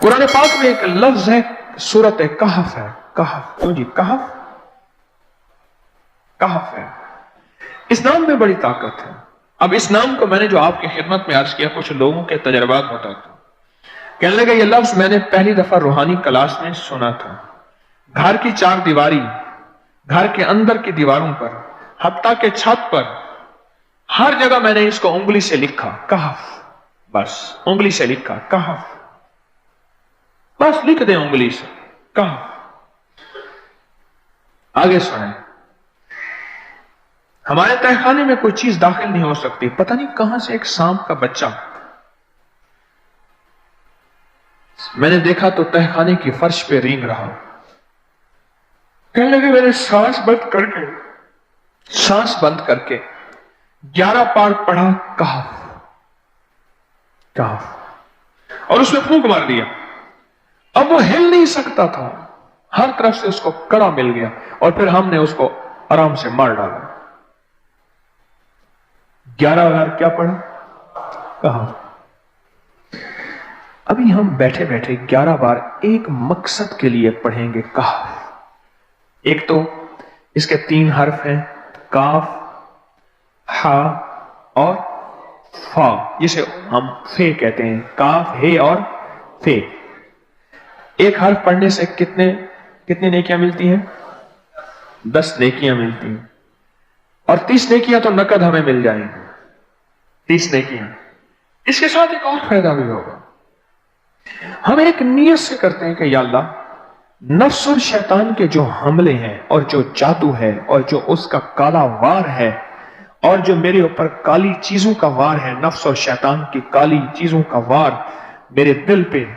कुरान पाक में एक लफ्ज है, सूरत कहफ है। कहफ, क्यों जी? कहफ, कहफ है। इस नाम में बड़ी ताकत है। अब इस नाम को मैंने जो आपकी खिदमत में अर्ज किया, कुछ लोगों के तजर्बात बताता हूं। कहने लगा ये लफ्ज मैंने पहली दफा रूहानी क्लास में सुना था। घर की चार दीवारी, घर के अंदर की दीवारों पर, हत्ता के छत पर, हर जगह मैंने इसको उंगली से लिखा, कहफ। बस उंगली से लिखा, कहफ। बस लिख दे उंगली से, कहफ। आगे सुने। हमारे तहखाने में कोई चीज दाखिल नहीं हो सकती। पता नहीं कहां से एक सांप का बच्चा मैंने देखा तो तहखाने की फर्श पे रेंग रहा। कहने लगे मैंने सांस बंद करके 11 पार पढ़ा, कहफ कहफ, और उसमें फूंक मार दिया। अब वो हिल नहीं सकता था, हर तरफ से उसको कड़ा मिल गया, और फिर हमने उसको आराम से मार डाला। 11 बार क्या पढ़ा? कहफ। अभी हम बैठे बैठे 11 बार एक मकसद के लिए पढ़ेंगे, कहफ। एक तो इसके 3 हर्फ हैं, काफ, हा और फा, जिसे हम फे कहते हैं। काफ, हे और फे। एक हर्फ पढ़ने से कितनी नेकियां मिलती हैं? 10 नेकियां मिलती हैं, और 30 नेकियां तो नकद हमें मिल जाएंगी। 30 नेकियां। इसके साथ एक और फायदा भी होगा। हम एक नियत से करते हैं कि या अल्लाह, नफ्स और शैतान के जो हमले हैं, और जो जादू है, और जो उसका काला वार है, और जो मेरे ऊपर काली चीजों का वार है, नफ्स और शैतान की काली चीजों का वार मेरे दिल पे,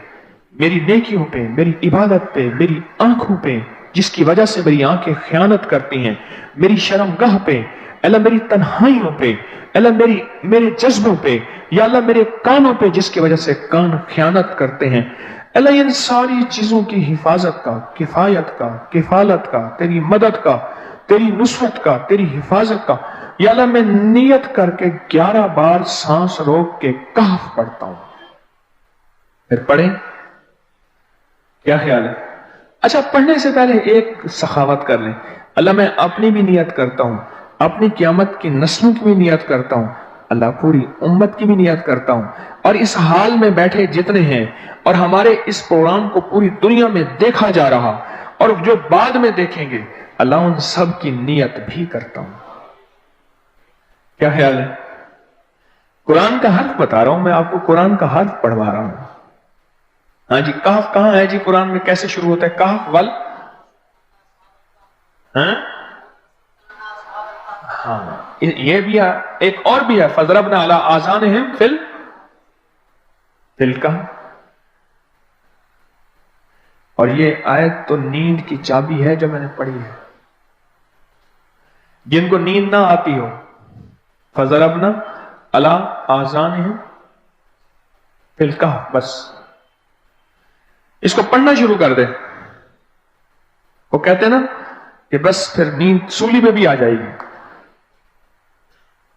मेरी नेकियों पे, मेरी इबादत पे, मेरी आंखों पे, जिसकी वजह से मेरी आंखें खयानत करती हैं, मेरी शर्मगाह पे, अल्लाह मेरी तन्हाइयों पे, अल्लाह मेरे जज्बों पे, या अल्लाह मेरे कानों पे, जिसकी वजह से कान खयानत करते हैं, अल्लाह इन सारी चीजों की हिफाजत का, किफायत का, किफालत का, तेरी मदद का, तेरी नुसरत का, तेरी हिफाजत का, या अल्लाह मैं नियत करके 11 बार सांस रोक के कहफ पढ़ता हूं। फिर पढ़े, क्या ख्याल है? अच्छा, पढ़ने से पहले एक सखावत कर लें। अल्लाह मैं अपनी भी नियत करता हूं, अपनी क़यामत की नस्लों की भी नियत करता हूं, अल्लाह पूरी उम्मत की भी नियत करता हूं, और इस हाल में बैठे जितने हैं, और हमारे इस प्रोग्राम को पूरी दुनिया में देखा जा रहा, और जो बाद में देखेंगे, अल्लाह उन सब की नियत भी करता हूं। क्या ख्याल है? कुरान का हर्फ बता रहा हूं मैं आपको, कुरान का हर्फ पढ़वा रहा हूं। हाँ जी, कहफ कहां है जी? कुरान में कैसे शुरू होता है? कहफ वल, हाँ, ये भी है। एक और भी है, फजरबना अला आज़ानिहिम फिल कहफ। और ये आयत तो नींद की चाबी है जो मैंने पढ़ी है। जिनको नींद ना आती हो, फजरबना अला आज़ानिहिम फिल कहफ, बस इसको पढ़ना शुरू कर दे। वो कहते हैं ना कि बस फिर नींद सूली पे भी आ जाएगी।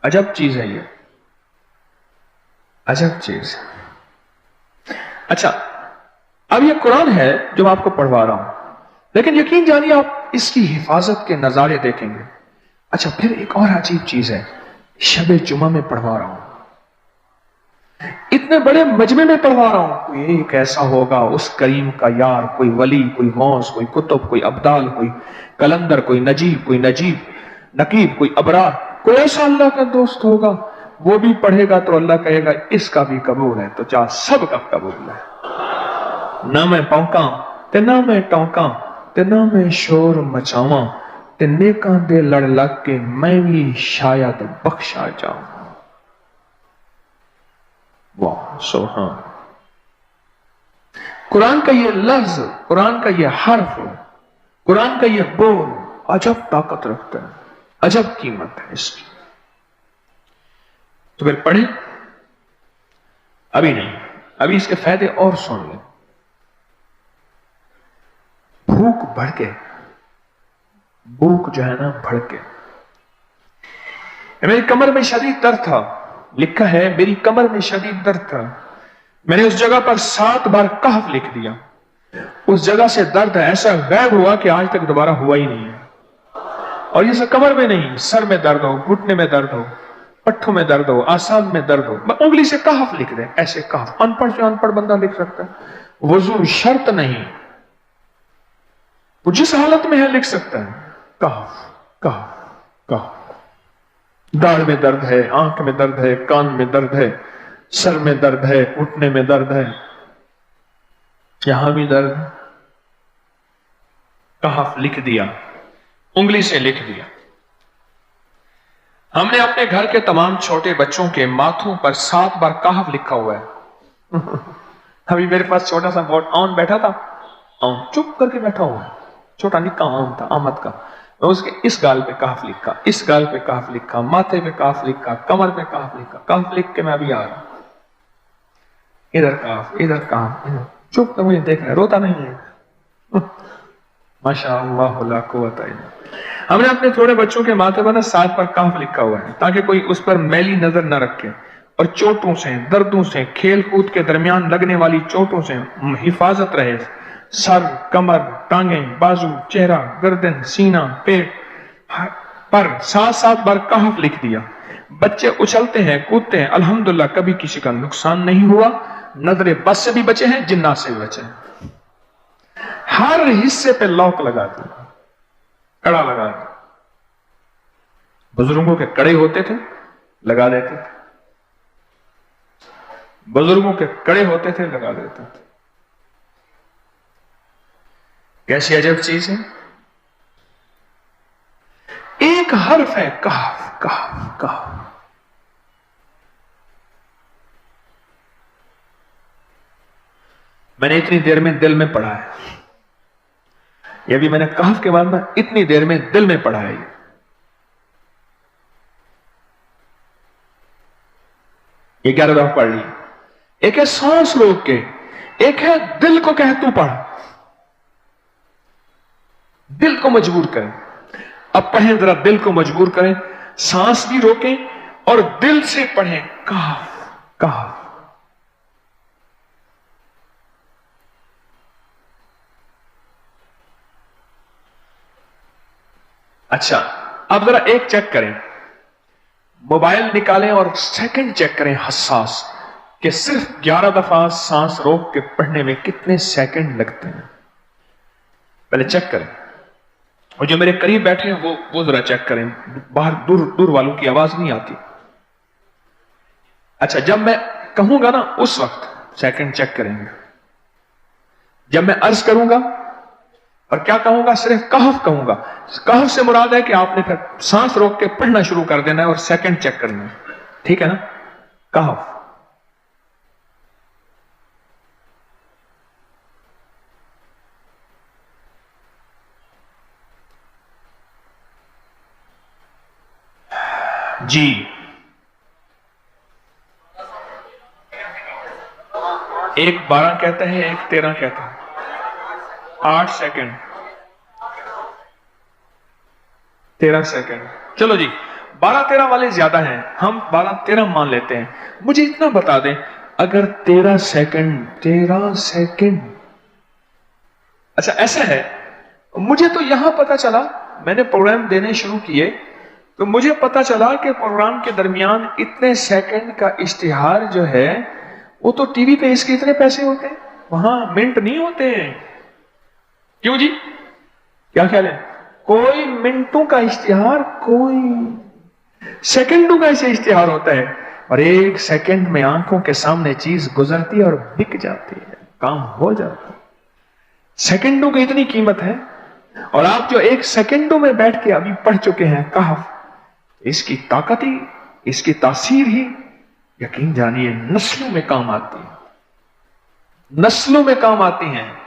अजब चीज है ये, अजब चीज। अच्छा, अब ये कुरान है जो मैं आपको पढ़वा रहा हूं, लेकिन यकीन जानिए आप इसकी हिफाजत के नजारे देखेंगे। अच्छा, फिर एक और अजीब चीज है, शबे जुमा में पढ़वा रहा हूं, इतने बड़े मजमे में पढ़वा रहा हूं। कोई एक ऐसा होगा उस करीम का यार, कोई वली, कोई गौस, कोई कुतुब, कोई अब्दाल, कोई कलंदर, कोई नजीब, नकीब, कोई अबरार, कोई ऐसा अल्लाह का दोस्त होगा, वो भी पढ़ेगा तो अल्लाह कहेगा इसका भी कबूल है, तो चाह सब का कबूल है। ना मैं पौका ते ना मैं टौका ते ना मैं शोर मचावा, ते नेकां दे लड़ लग के मैं भी शायद बख्शा जाऊं। वाह सुभान। कुरान का ये लफ्ज, कुरान का ये हर्फ, कुरान का ये बोल अजब ताकत रखता है, अजब कीमत है इसकी। तो फिर पढ़े, अभी नहीं, अभी इसके फायदे और सुन लें। भूख बढ़ के, भूख जो है ना बढ़ के, मेरी कमर में शदीद दर्द था, लिखा है मेरी कमर में शदीद दर्द था, मैंने उस जगह पर 7 बार कहफ लिख दिया। उस जगह से दर्द ऐसा गायब हुआ कि आज तक दोबारा हुआ ही नहीं है। और ये सब कमर में नहीं, सर में दर्द हो, घुटने में दर्द हो, पट्ठों में दर्द हो, आसाम में दर्द हो, उंगली से कहफ लिख दे। ऐसे कहफ अनपढ़ से अनपढ़ बंदा लिख सकता है। वजू शर्त नहीं, वो जिस हालत में है लिख सकता है। कहफ कहफ कहफ। दाढ़ में दर्द है, आंख में दर्द है, कान में दर्द है, सर में दर्द है, घुटने में दर्द है, यहां भी दर्द है। कहफ लिख दिया, उंगली से लिख दिया। हमने अपने घर के तमाम छोटे बच्चों के माथों पर 7 बार कहफ लिखा हुआ है। अभी मेरे पास छोटा सा बोर्ड ऑन बैठा था, ऑन चुप करके बैठा हुआ है, छोटा निक्का ऑन था आमद का। मैं उसके इस गाल पे कहफ लिखा, इस गाल पे कहफ लिखा, माथे पे कहफ लिखा, कमर पे कहफ लिखा। कहफ लिख के मैं अभी आ रहा हूं, इधर कहफ, इधर कहफ, इधर चुप कर मुझे देख रहा है, रोता नहीं है। माशाअल्लाह ला कुव्वता इल्ला। हमने अपने थोड़े बच्चों के माथे पर 7 बार कहफ लिखा हुआ है ताकि कोई उस पर मैली नजर न रखे और चोटों से, दर्दों से, खेल कूद के दरमियान लगने वाली चोटों से हिफाजत रहे। सर, कमर, टांगें, बाजू, चेहरा, गर्दन, सीना, पेट पर 7 बार कहफ लिख दिया। बच्चे उछलते हैं, कूदते हैं, अल्हम्दुलिल्लाह कभी किसी का नुकसान नहीं हुआ। नजरे बस से भी बचे हैं, जिन्नात से भी बचे हैं। हर हिस्से पे लॉक लगा दिया, कड़ा लगा दिया। बुजुर्गों के कड़े होते थे, लगा देते थे। बुजुर्गों के कड़े होते थे, लगा देते थे। कैसी अजब चीज है। एक हर्फ है कहफ कहफ कहफ। मैंने इतनी देर में दिल में पढ़ा है, ये भी मैंने कहफ के बाद में इतनी देर में दिल में पढ़ा है। ये 11 दफा पढ़ ली। एक है सांस रोक के, एक है दिल को कह तू पढ़, दिल को मजबूर करें। अब पढ़ें, जरा दिल को मजबूर करें, सांस भी रोकें और दिल से पढ़ें कहफ कहफ। अच्छा, अब जरा एक चेक करें, मोबाइल निकालें और सेकंड चेक करें हसास कि सिर्फ 11 दफा सांस रोक के पढ़ने में कितने सेकंड लगते हैं। पहले चेक करें, और जो मेरे करीब बैठे हैं वो जरा चेक करें, बाहर दूर दूर वालों की आवाज नहीं आती। अच्छा, जब मैं कहूंगा ना उस वक्त सेकंड चेक करेंगे। जब मैं अर्ज करूंगा और क्या कहूंगा, सिर्फ कहफ कहूंगा। कहफ से मुराद है कि आपने फिर सांस रोक के पढ़ना शुरू कर देना है और सेकंड चेक करना है, ठीक है ना। कहफ। जी, एक 12 कहता है, एक 13 कहता है। 8 सेकंड, 13 सेकंड। चलो जी, 12-13 वाले ज्यादा हैं, हम 12-13 मान लेते हैं। मुझे इतना बता दें, अगर 13 सेकंड, अच्छा ऐसा है, मुझे तो यहां पता चला, मैंने प्रोग्राम देने शुरू किए तो मुझे पता चला कि प्रोग्राम के दरमियान इतने सेकंड का इश्तिहार जो है वो तो टीवी पे इसके इतने पैसे होते हैं, वहां मिनट नहीं होते हैं। क्यों जी, क्या ख्याल है? कोई मिनटों का इश्तिहार, कोई सेकंडों का ऐसे इश्तिहार होता है, और 1 सेकंड में आंखों के सामने चीज गुजरती है और बिक जाती है, काम हो जाता है। सेकंडों की इतनी कीमत है, और आप जो 1 सेकंडों में बैठ के अभी पढ़ चुके हैं कहफ, इसकी ताकत ही, इसकी तासीर ही यकीन जानिए नस्लों में काम आती है, नस्लों में काम आती हैं।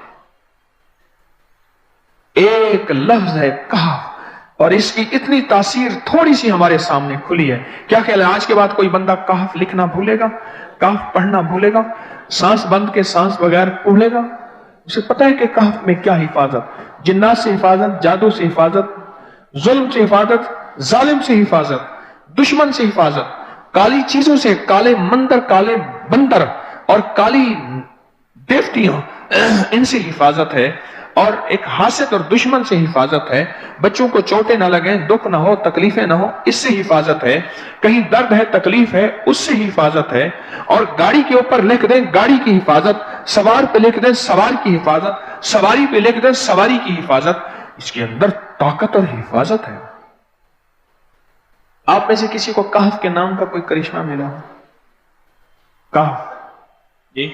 एक लफ्ज है कहफ, और इसकी इतनी तासीर थोड़ी सी हमारे सामने खुली है। क्या ख्याल है, आज के बाद कोई बंदा कहफ लिखना भूलेगा, कहफ पढ़ना भूलेगा, सांस बंद के सांस बगैर पढ़ेगा? उसे पता है कि कहफ में क्या हिफाजत, जिन्नात से हिफाजत, जादू से हिफाजत, जुल्म से हिफाजत, जालिम से हिफाजत, दुश्मन से हिफाजत, काली चीजों से, काले मंदर, काले बंदर, اور کالی دیوتیوں ان سے حفاظت ہے، اور ایک حاسد اور دشمن سے حفاظت ہے، بچوں کو چوٹیں نہ لگیں، دکھ نہ ہو، تکلیفیں نہ ہو، اس سے حفاظت ہے، کہیں درد ہے، تکلیف ہے، اس سے حفاظت ہے، اور گاڑی کے اوپر لکھ دیں گاڑی کی حفاظت، سوار پہ لکھ دیں سوار کی حفاظت، سواری پہ لکھ دیں سواری کی حفاظت، اس کے اندر طاقت اور حفاظت ہے۔ آپ میں سے کسی کو کہف کے نام کا کوئی کرشمہ ملا ہو؟ کہف، جی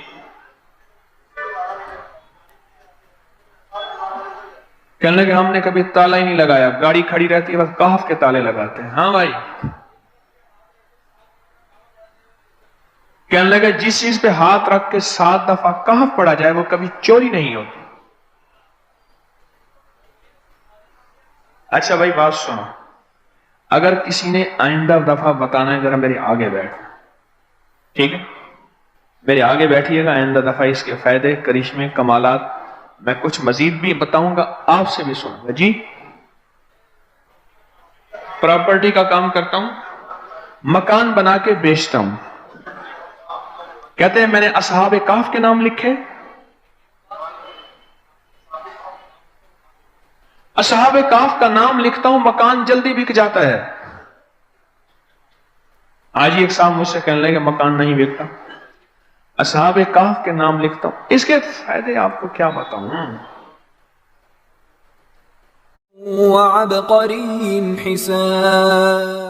کہنے لگے ہم نے کبھی تالا ہی نہیں لگایا، گاڑی کھڑی رہتی ہے بس کہف کے تالے لگاتے ہیں۔ ہاں بھائی، کہنے لگے جس چیز پہ ہاتھ رکھ کے 7 دفعہ کہف پڑا جائے وہ کبھی چوری نہیں ہوتی۔ اچھا بھائی بات سنو، اگر کسی نے آئندہ دفعہ بتانا ہے ذرا میرے آگے بیٹھ، ٹھیک ہے؟ میرے آگے بیٹھیے گا، آئندہ دفعہ اس کے فائدے، کرشمے، کمالات میں کچھ مزید بھی بتاؤں گا، آپ سے بھی سنوں گا۔ جی پراپرٹی کا کام کرتا ہوں، مکان بنا کے بیچتا ہوں، کہتے ہیں میں نے اصحاب کہف کے نام لکھے، اصحاب کہف کا نام لکھتا ہوں، مکان جلدی بک جاتا ہے۔ آج ہی ایک صاحب مجھ سے کہنے لگے مکان نہیں بکتا، اصحاب کہف کے نام لکھتا ہوں، اس کے فائدے آپ کو کیا بتاؤں۔ وعبقری حسان